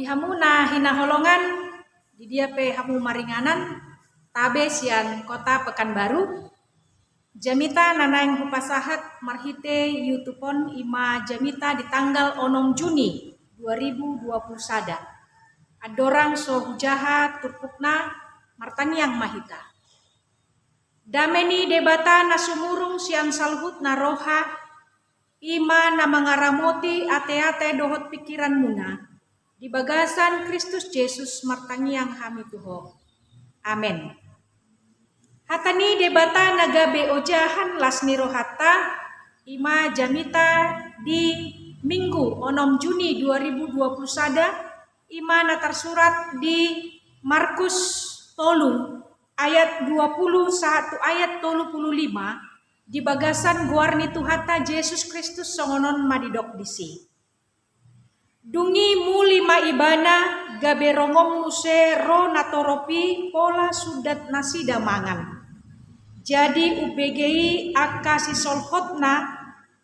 Hamuna hina holongan di dia pe hamu maringanan tabe sian kota Pekanbaru. Jamita nanaing hupasahat marhite YouTubeon ima jamita di tanggal 6 Juni 2020 sada. Adorang so hujaha turpukna martaniang mahita. Dameni debata nasumurung siang salhut naroha ima na mangaramoti ate-ate dohot pikiran muna. Di bagasan Kristus Yesus martangiang hami tuho. Amen. Hatani debata nagabe ojahan lasni rohata ima jamita di Minggu 6 Juni 2020 sada ima na tersurat di Markus tolu ayat 21 ayat 35 di bagasan guarni tuhata Yesus Kristus songonon madidok disi. Dungi muli maibana gabe rongom muse ro natoropi pola sudat nasida mangan. Jadi UPGI aka si solhotna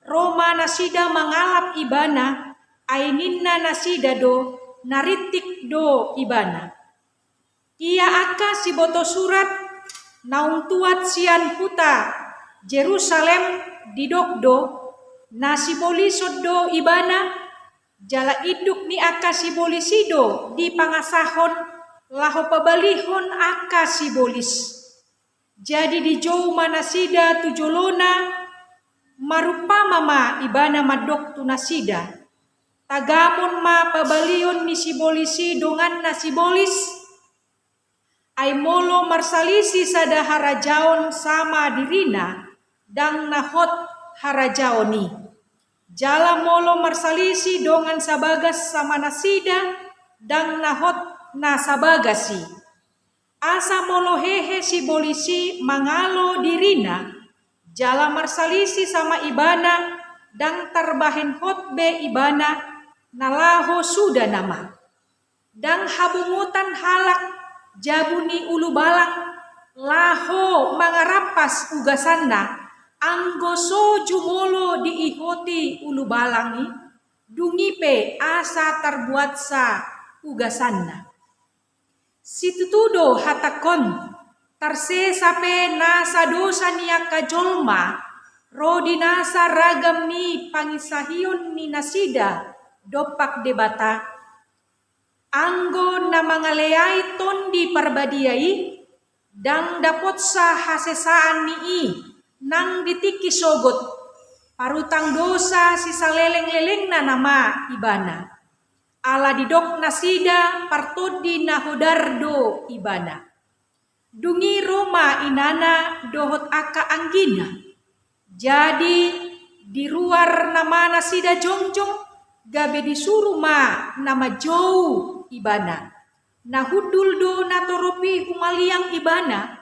Roma nasida mangalap ibana aininna nasida do naritik do ibana. Ia aka si boto surat naung tuat sian huta Jerusalem didokdo nasi bolisod do ibana. Jala iduk ni aka si bolisido di pangasahon laho pabalihon aka si bolis. Jadi di jou manasida tujolona marupa mama ibana madok tunasida. Tagamon ma pabalion ni si bolisi dongan na si bolis. Ay molo marsalisi sada harajaon sama dirina dang nahot harajaoni. Jala molo marsalisi dongan sabagas sama nasida dang nahot na sabagasi. Asa molo hehe si bolisi mangalo dirina. Jala marsalisi sama ibana dang tarbahen hotbe ibana nalaho sudah nama. Dang habungutan halak jabuni ulu balang laho mangarapas ugasanna. Anggo so jumolo diihoti ulu balangi dungipe asa terbuat sa ugasanna. Situtudo hatakon tarse sape nasa dosa niya kajolma rodi nasa ragam ni pangisahiyon ni nasida dopak debata. Anggo na mangaleay tondi parbadiay dang dapot sa hasesaan ni nang ditiki sogot parutang dosa si saleleng-leleng na nama ibana. Ala didok nasida partodi na hodardo ibana. Dungi Roma inana dohot aka anggina. Jadi di luar nama nasida jongjong gabe disuruh ma nama jauh ibana. Nahudul do natoropi humaliang ibana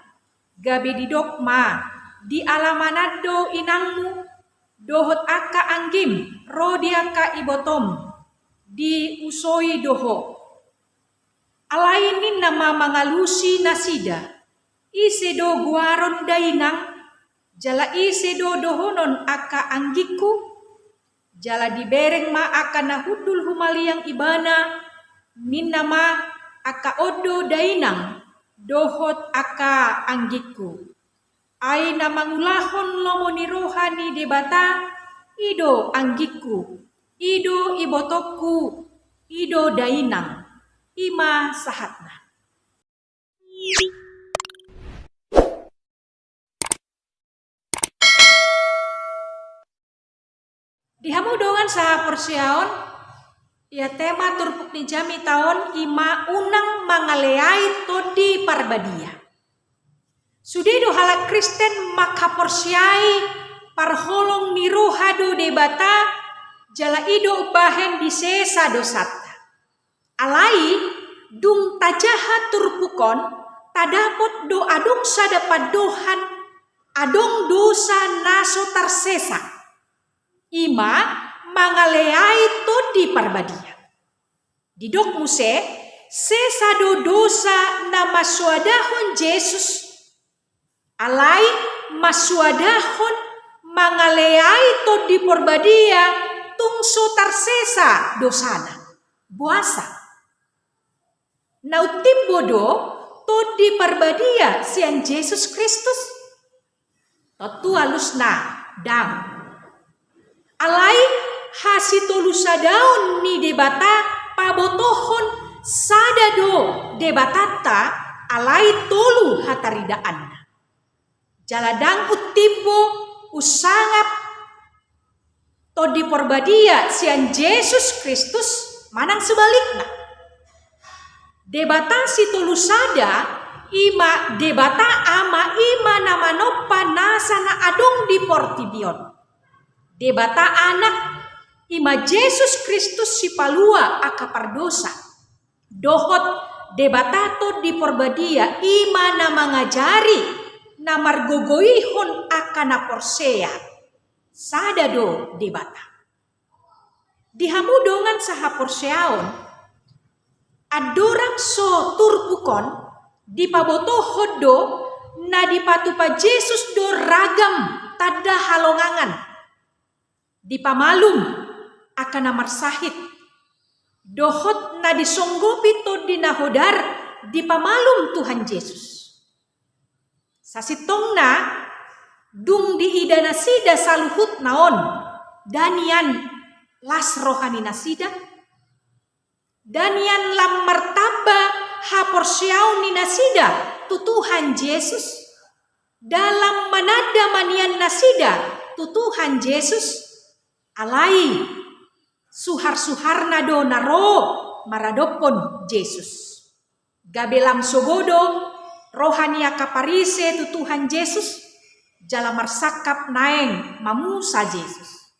gabe didok ma. Di alamanado inangmu dohot aka anggim rodi aka ibotom di usoi doho. Alainin nama mangalusi nasida ise do guaron dainang jala ise do dohonon aka anggiku jala dibereng ma aka nahudul humaliang ibana min nama aka odo dainang dohot aka anggiku. Ay na mangulahon lomoni rohani debata ido anggiku, ido ibotokku, ido dainang, ima sahatna. Dihamudongan sa porsiaon, ya tema turpuk ni jami taon ima unang mangaleai todi parbadia. Sudedo halak Kristen makaporsiai parholong ni rohado debata jala ido bahen di sesa dosata. Alai dung tajaha turpukon tadapot do adong sadapad dohan adong dosa naso tarsesa. Ima mangaleai todi parbadia. Didok muse sesa do dosa na maswadahon Yesus alai maswadahon mangaleai to di porbadia tungso tarsesa dosana buasa Nautibodo to di parbadia sian Yesus Kristus. Totu alusna dang. Alai hasitolu sadaun ni debata pabotohon sadado debatata alai tolu hataridaan. Jaladang utibo usangap to di porbadia sian Yesus Kristus manang sebaliknya. Debata si tulusada ima debata ama ima nama nopa nasana adong di portibion. Debata anak ima Yesus Kristus si palua akapardosa. Dohot debata to di porbadia ima nama ngajari namargogoihon akana porsea. Sadado debata. Dihamudongan saha porseaon adorang so turpukon di paboto hodo na dipatupa Yesus do ragam tada halongangan di pamalum akan namar sahid dohot na disonggopi to dinahodar di pamalum Tuhan Yesus sasitongna dung di ida nasida saluhut naon danian las rohani nasida danian lam martaba haporsiau ni nasida tu Tuhan Yesus dalam manada manian nasida tu Tuhan Yesus alai suhar-suharna do naro maradopon Yesus gabelam sogodo rohania kaparise tu Tuhan Yesus jala marsakap naeng mamusa Yesus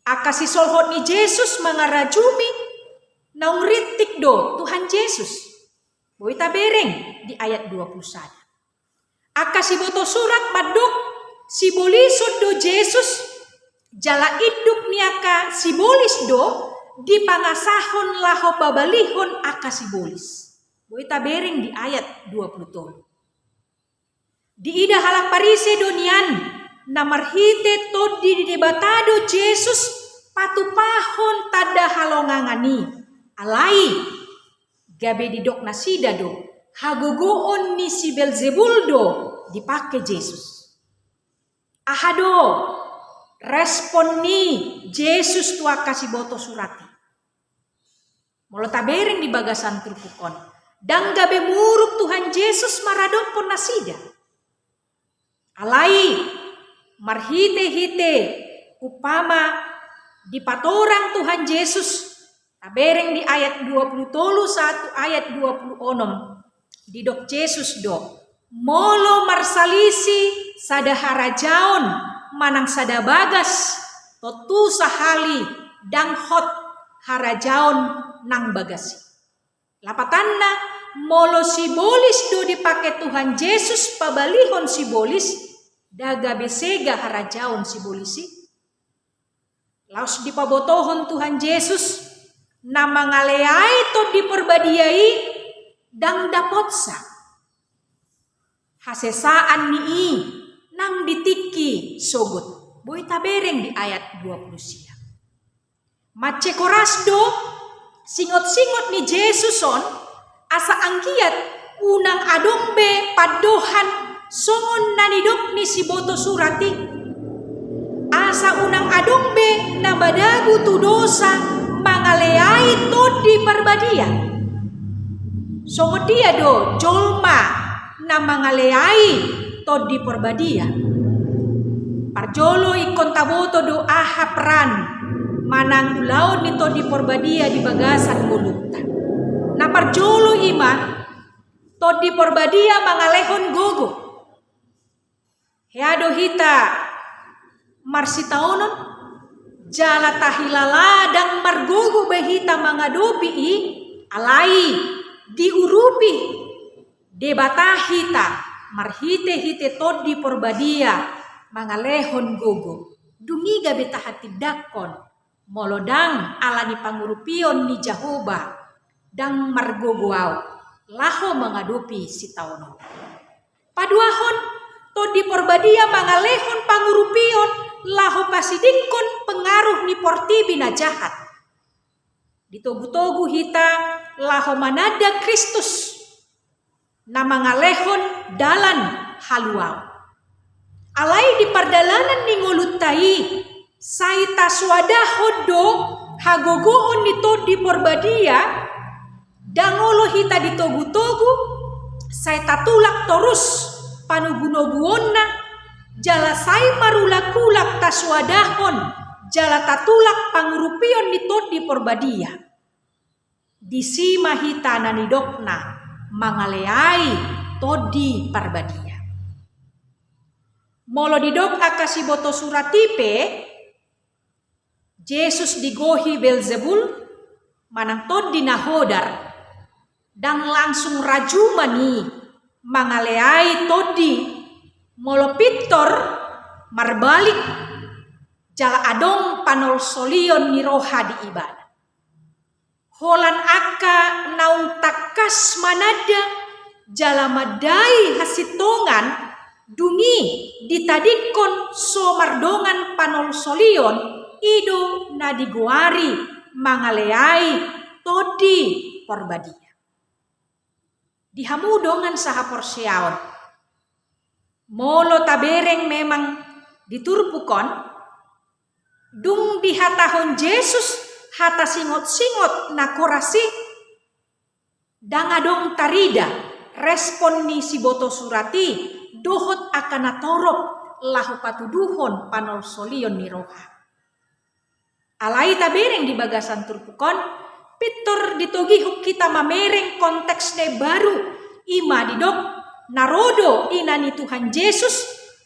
akasi solhot ni Yesus mangarajumi naung ritik do Tuhan Yesus. Boita bereng di ayat 21. Akasi boto surat madok sibolisod do Yesus jala iduk niaka sibolis do di pangasahon laho babalihon akasibolis. Boita bereng di ayat 20. Di ida halak parise donian namarhite to di debatado Yesus patupahon tada halongangani. Alai gabe didok nasida do hagogoon ni si Belzebul do dipake Yesus. Ahado respon ni Yesus tua kasih boto surati. Molota bereng di bagasan turpukon. Dan gabe muruk Tuhan Yesus maradopon nasida. Alai marhite-hite upama di patorang Tuhan Yesus tabereng di ayat 20 1 ayat 26 didok Yesus do molo marsalisi sada harajaon manang sada bagas totu sahali dang hot harajaon nang bagasi lapatanna molo sibolis do dipake Tuhan Yesus pabalihon sibolis daga besega harajaon sibolisi laos dipabotohon Tuhan Yesus nama ngaleai to diperbadiai dang dapotsa hasesaan ni nang ditiki sogot boy tabereng di ayat 20 siang mace korasdo singot-singot ni Jesuson asa angkiat unang adombe padohan songon nanidok ni si boto surati asa unang adombe na badagu tu dosa mangaleai to di parbadia. Songo dia do jolma na mangaleai to di parbadia. Parjolo ikon taboto do ahapran manang ulaon ni to di parbadia di bagasan mulukta. Na parjolo ima to di parbadia mangalehon gogo. Heado hita marsitaonon jala tahilala dan margogo behita mangadopi alai diurupi debata hita marhite hite todi porbadia mangalehon gogo dungiga betahati dakon molodang alani pangurupion ni Jahoba dang margogoau laho mangadopi si taono paduahon todi porbadia mangalehon pangurupion laho pasidikon pengaruh ni portibi na jahat. Ditogu-togu hita laho manada Kristus na mangalehon dalan haluau. Alai di pardalanan ni ngolutai saita swadaho do hagogoon nito di porbadia dangolo hita ditogu-togu saita tulak torus panugunoguonna jala sai marulak-ulak taswadahon jala tatulak pangurupion nito di porbadia disima hita nanidokna mangaleai todi parbadia. Molo didok akasi boto suratipe Jesus digohi Belzebul manang todi nahodar dan langsung rajumani mangaleai todi molo pitor marbalik jala adong panol solion niroha di ibadah. Holan aka naung takas manada jala madai hasitongan dungi ditadikon somardongan panol solion ido nadiguari mangaleai todi porbadia. Dihamudongan saha porsiaon. Molo tabereng memang diturpukon dung dihatahon Yesus hata singot-singot na korasi dangadong tarida respon ni si boto surati dohot akan natorop lahu patuduhon panol solion niroha. Alai tabereng di bagasan turpukon pitor ditogihuk kita mamereng konteksnya baru ima didok narodo inani Tuhan Yesus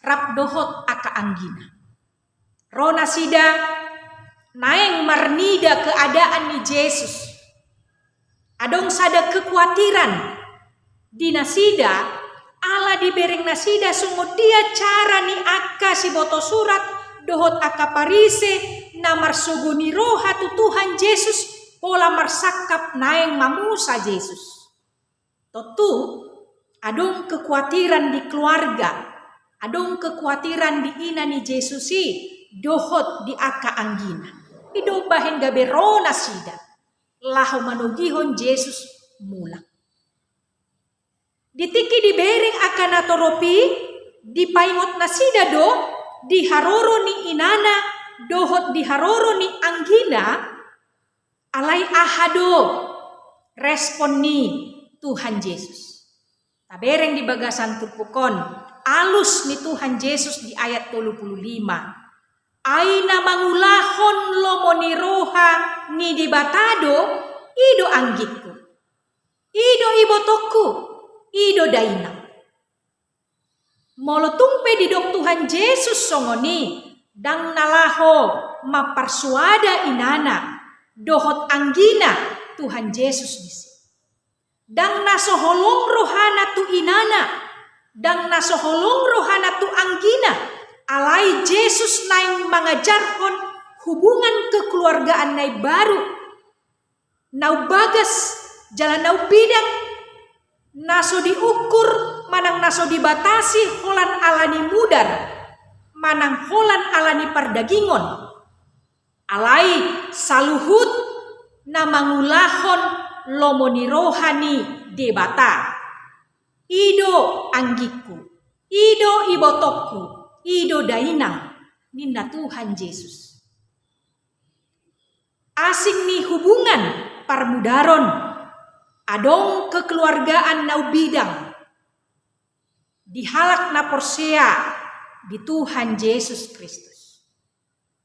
rap dohot aka anggina. Rona sida naeng marnida keadaan ni Yesus. Adong sada kekhawatiran di nasida ala dibereng nasida sungguh dia cara ni aka si boto surat dohot aka parise namar suguni roha tu Tuhan Yesus pola marsakap naeng mamusa Yesus. Tentu adong kekhawatiran di keluarga, adong kekhawatiran di inani Yesusi dohot di aka anggina. Ido bahen gabe rona sida lahu manugihon Yesus mulak. Ditiki dibereng akan atoropi dipaingot nasida do diharoro ni inana dohot diharoro ni anggina alai ahado respon ni Tuhan Yesus. Tabereng di bagasan turpukon alus ni Tuhan Yesus di ayat 35. Aina mangulahon lomoni roha ni dibatado ido anggitku. Ido ibotokku. Ido daina. Molo tumpe didok Tuhan Yesus songoni dang nalaho maparsuada inana dohot anggina Tuhan Yesus disi. Dang nasoholong rohana tu inana dang nasoholong rohana tu anggina alai Yesus naing mangajarkon hubungan kekeluargaan nai baru nau bagas jalan nau bidang naso diukur manang naso dibatasi holan alani mudar manang holan alani pardagingon alai saluhut na mangulahon lomoni rohani debata ido anggiku ido ibotokku ido dainang ninna Tuhan Yesus. Asing ni hubungan parmudaron adong kekeluargaan nau bidang dihalak na porsea di Tuhan Yesus Kristus.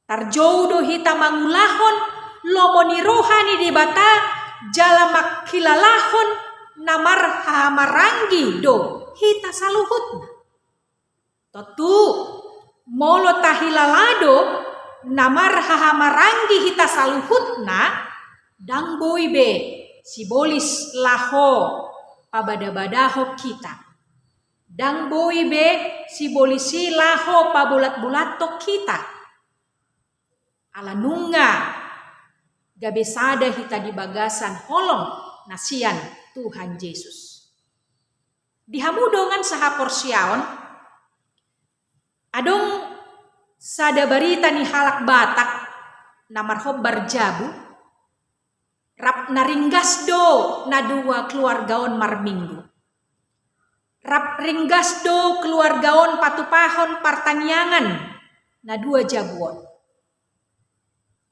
Tarjoudo hita mangulahon lomoni rohani di bata jala makilalahon namar hamarangi do hita saluhutna. Totu molo tahilalado namar hamarangi hita saluhutna dang boibe sibolis laho pabada-badaho kita. Dang boibe sibolisi laho pabulat-bulato kita. Alanunga gabesada hita di bagasan holong nasian Tuhan Yesus. Dihamudongan saha porsiaon adong sada barita ni halak Batak namar hobbar jabu Rap naringgas do na dua keluargaon marminggu. Rap ringgas do keluargaon patupahon partangyangan na dua jabuon.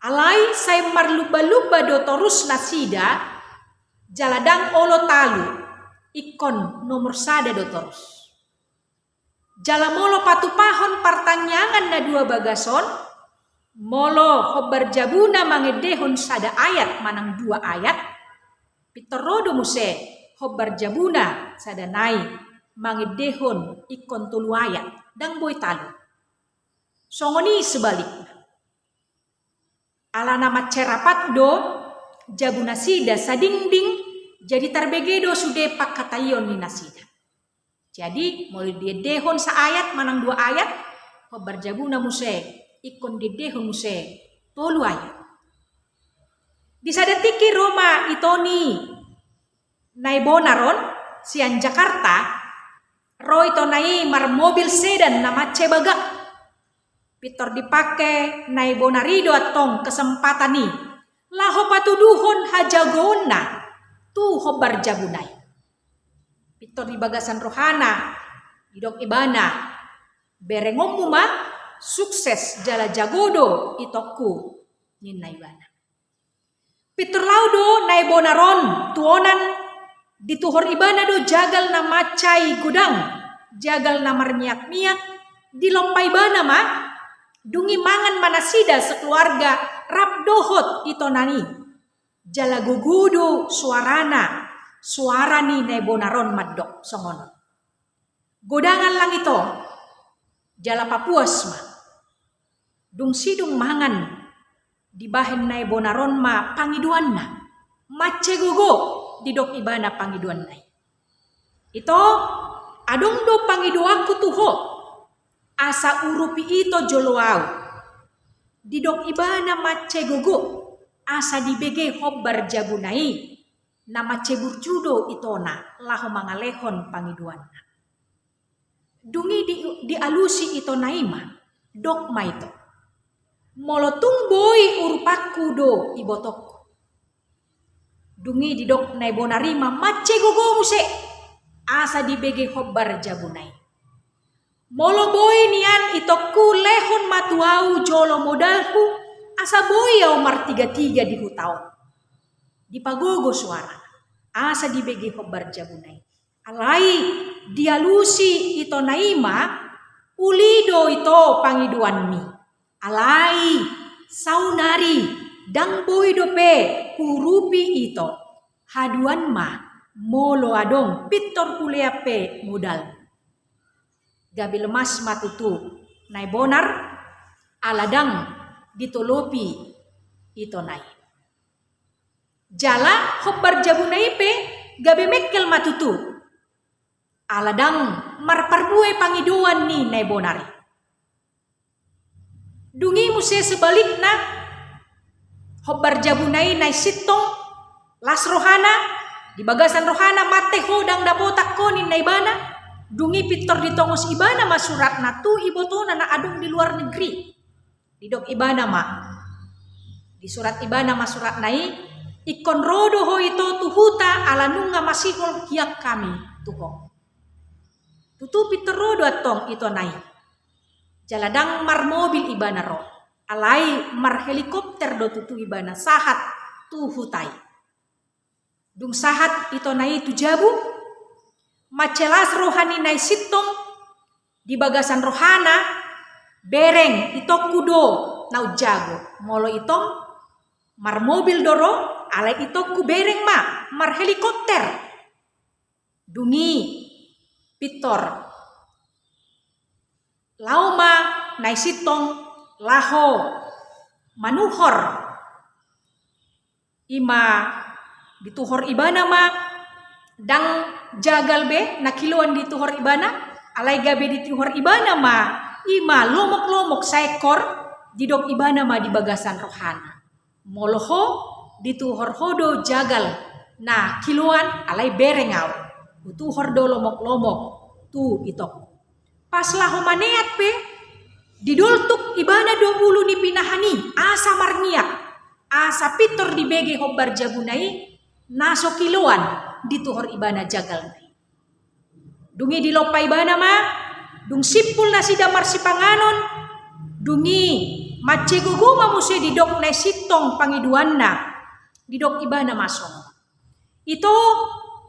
Alai say marluba-luba do torus nasida jaladang olo talu ikon nomor sada do torus. Jalamolo patupahon partangyangan na dua bagason molo hobar jabuna mangedehon sada ayat manang dua ayat pitorodo muse hobar jabuna sada nai mangedehon ikon tulu ayat dang boy talu. Songoni sebaliknya. Ala nama cerapat do jabu nasida sadingding jadi tarbegedo sude pak katayon ni nasida. Jadi mulai dia dehon sa ayat manang dua ayat hobar jabuna muse ikon di dehon muse tolu ayat. Di sadatiki Roma itoni naibonaron sian Jakarta ro ito nai mar mobil sedan nama cebaga. Pitor dipake nai bonarido atong kesempatan ni laho patuduhon hajagona tu hobar jabunai. Pitor di bagasan rohana idok ibana berengom muma sukses jala jagodo itoku ninna ibana. Pitor laudo nai bonaron tuonan dituhor ibana do jagal na macai gudang jagal na marniak-niak dilompai bana ma dungi mangan manasida sekeluarga rap dohot ito nani jala gugudu suarani nebonaron maddok songono godangan lang ito jala papuas ma dung sidung mangan di bahen nebonaron ma pangiduan na mace gugo didok ibana pangiduan nai ito adong do pangiduaku tuho asa urupi ito joloau didok ibana mace gogo asa dibege hobbar jabunai na mace burjudo itona laho mangalehon pangiduanna dungi di alusi ito naima dok ma ito molotung boy urupaku do ibotok dungi didok naibonarima mace gogo muse asa dibege hobbar jabunai. Molo boy nian itokku lehon matuau jolo modalku asa boy au martiga-tiga di hutaon. Di pagogo suara asa dibegi hobar jabunai. Alai dialusi ito naima ulido ito pangiduan mi. Alai saunari dang boy dope hurupi ito haduan ma molo adong pitor kuleape modal. Gabi lemas matutu nai bonar aladang ditolopi ito nai. Jala hobbar jabunai pe gabi mekkel matutu aladang marparbue pangiduan ni nai bonari. Dungi muse sebalikna hobbar jabunai nai sitong las rohana di bagasan rohana mate hodang dapotak ko ni nai bana. Dungi pitor ditongos ibana masurat na tu ibotona na adung di luar negeri. Didok ibana ma. Di surat ibana masurat nai ikon rodo ho ito tuhuta ala nunga masihol hiak kami tuho. Tutu pitor rodo atong ito nai. Jaladang mar mobil ibana ro. Alai mar helikopter do tutu ibana sahat tuhutai. Dung sahat ito nai tujabu. Macelas rohani nai sitong di bagasan rohana bereng ito kudo nau jago molo itong mar mobil doro alai ito ku bereng ma mar helikopter dungi pitor lauma nai sitong laho manuhor ima dituhor ibana ma dang jagal be nakiluan di tuhor ibana alai gabe di tuhor ibana ma ima lomok-lomok saekor didok ibana ma di bagasan rohana moloho di tuhor hodo jagal na kiluan alai berengau tuhor do lomok-lomok tu itok pas laho maneat pe didoltuk ibana 20 ni pinahani asa marniak asa pitor di bege hobbar jabunai naso kiloan di tuhor ibana jagal nai. Dungi di lopa ibana ma dung sipul na sidamar si panganon dungi macce guguma muse di dok na sitong pangiduan na di dok ibana masong. Ito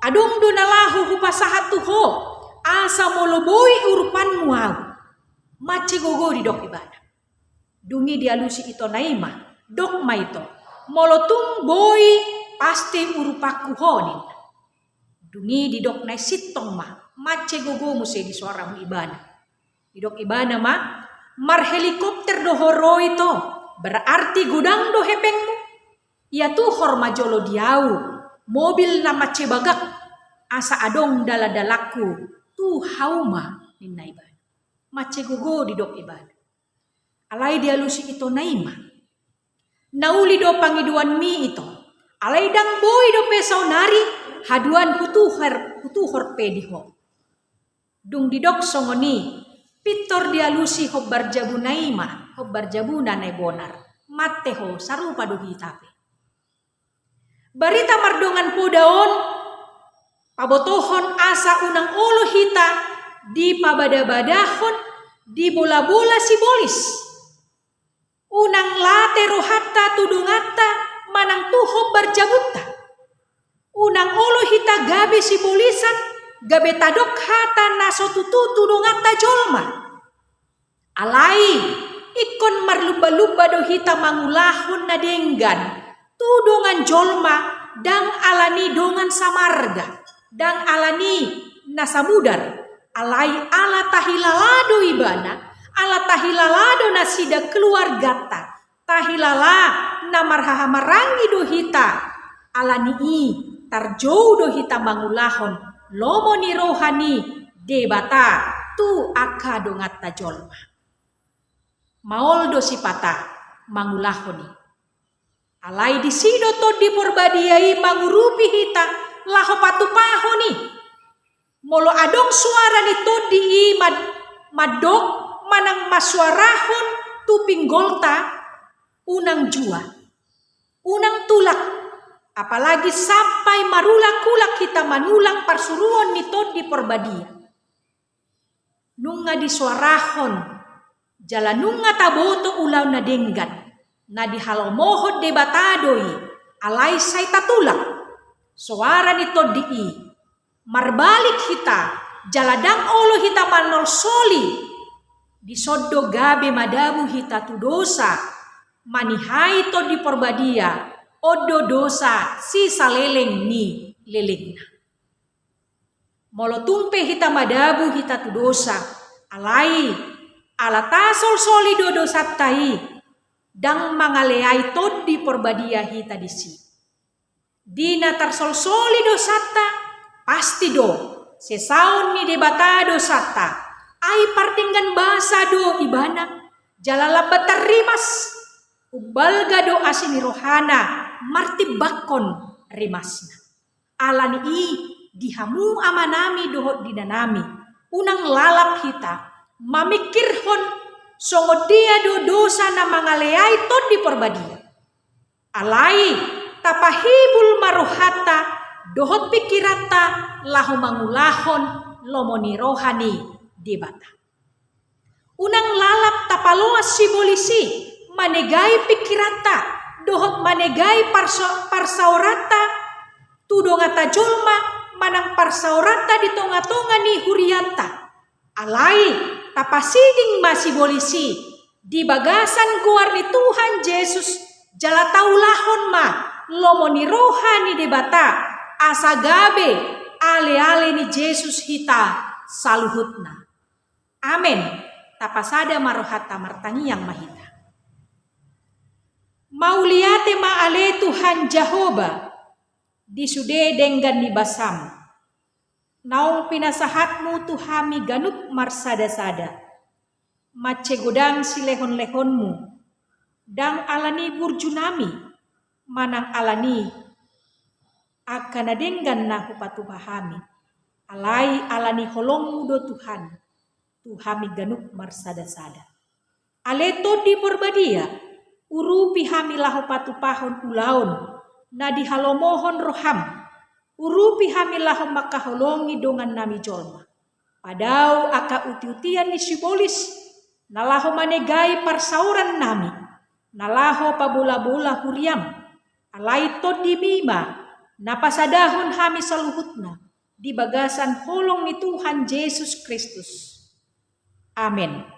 adong do nalahu hupasahat tuho asa moloboi urupan muaw macce gogo di dok ibana. Dungi dialusi ito naima dok ma ito molotung boy pasti urupaku honin. Dungi di dok na sitong ma macce gogo muse di suara ibana. Di dok ibana ma mar helikopter do horo ito berarti gudang do hepengmu. Ia tuh hormajolo diau mobil na macce bagak asa adong daladalaku tu hauma ninna ibana. Macce gogo di dok ibana. Alai dialusi ito naima. Nauli do pangiduan mi ito. Alai dang boy do pesau nari haduan hutuhor pediho. Dung di dok songoni pitor dialusi hobbar jabu naima hobbar jabuna nai bonar. Matteho sarupa do hitape. Barita mardongan podaon pabotohon asa unang olo hita di pabada-badahon di bola-bola sibolis unang late rohatta tudungatta manang tuho barjabutta unang olo hita gabe sibolisan gabe tadok hata naso tutu tudungatta jolma alai ikon marluba-luba do hita mangulahon na denggan tudongan jolma dang alani dongan samarga dang alani nasamudar alai ala tahilalado ibana ala tahilalado nasida keluargata tahilala namarhahamarangi do hita alani i tarjou do hita mangulahon lomo ni rohani debata tu aka dongatta jolma maol do sipata mangulahoni alai di sido to di porbadiai mangurupi hita laho patupaho ni molo adong suara ni to di madok manang masuarahon tu pinggolta unang jua unang tulak apalagi sampai marulak-ulak kita manulang parsuruan ni to di porbadia nunga di suarahon jalanunga taboto ulaw na denggan na di halomohod debatadoi alai say tatulak suara nito dii marbalik hita jaladang olo hita manol soli di soddo gabe madabu hita tu dosa manihai to di porbadia odo dosa si saleleng ni lelengna molo tumpe hita madabu hita tu dosa alai alata sol soli do dosa tai dang mangaleai tod di porbadia hita disi. Dina tarsol soli dosata pasti do sesaun ni debata dosata ai partinggan basa do ibana jalala rimas ubalga do asini rohana marti bakon rimasna alani i dihamu amanami dohot dinanami unang lalap hita mamikirhon songo dia do dosa na mangaleai to di porbadia alai tapahibul marohata dohot pikirata lahu mangulahon lomoni rohani debata unang lalap tapaloas sibolisi manegai pikirata dohot manegai parsaorata tudongata jolma manang parsaorata di tonga-tonga ni hurianta alai tapasiding masih bolisi di bagasan guar ni Tuhan Yesus jala taulahon ma lomoni rohani debata asagabe ale-ale ni Yesus hita saluhutna amen tapasada marohata martangi yang mahita mauliate ma ale Tuhan Jehovah disude denggan ni basam naung pinasahatmu tuhami ganup marsada-sada. Macce godang si lehon-lehonmu. Dang alani burjunami. Manang alani. Akan adenggan na hupatupahami. Alai alani holongmu do Tuhan. Tuhami ganup marsada-sada. Ale to di porbadia. uru pihamilaho patupahon ulaon, na dihalomohon roham, uru pihamilaho makaholongi dongan nami jolma. Padau aka uti-utian ni sibolis, nalaho manegai parsauran nami, nalaho pabola-bola huriam, alaiton di bima, napasadahon hami saluhutna, di bagasan holong ni Tuhan Yesus Kristus. Amin.